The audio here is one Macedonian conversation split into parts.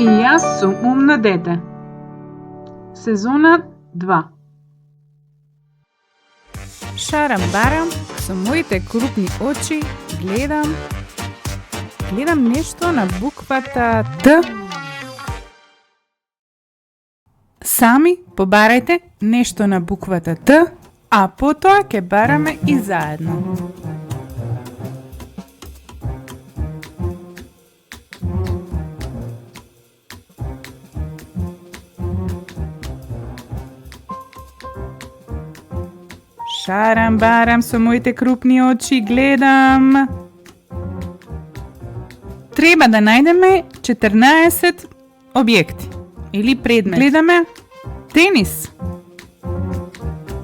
И јас сум умно дете. Сезона 2. Шарам-барам, со моите крупни очи гледам нешто на буквата Т. Сами побарајте нешто на буквата Т, а потоа ќе бараме и заедно. Шарам-барам, со моите крупни очи гледам. Треба да најдеме 14 објекти или предмети. Гледаме тенис.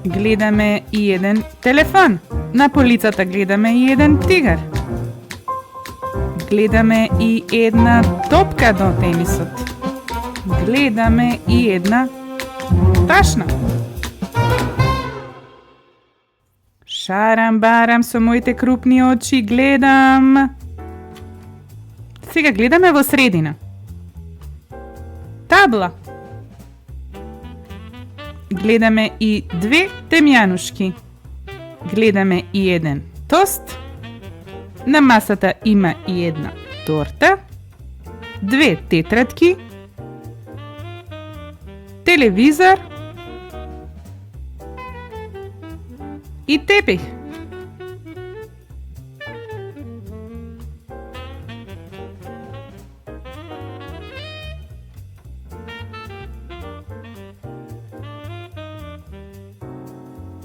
Гледаме и еден телефон. На полицата гледаме и еден тигар. Гледаме и една топка до тенисот. Гледаме и една ташна. Шарам-барам, со моите крупни очи гледам. Сега гледаме во средина. Табла. Гледаме и две темјанушки. Гледаме и еден тост. На масата има и една торта. Две тетрадки. Телевизор. И тепих.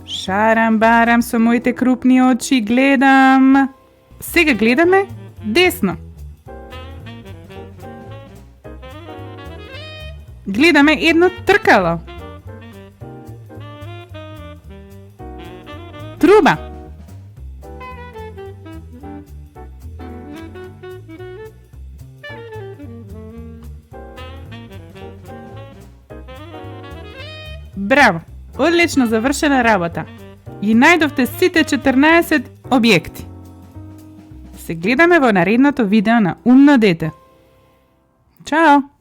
Шарам-барам, со моите крупни очи гледам. Сега гледаме десно. Гледаме едно тркало. Труба. Браво! Одлично завршена работа. И најдовте сите 14 објекти. Се гледаме во наредното видео на Умно дете. Чао!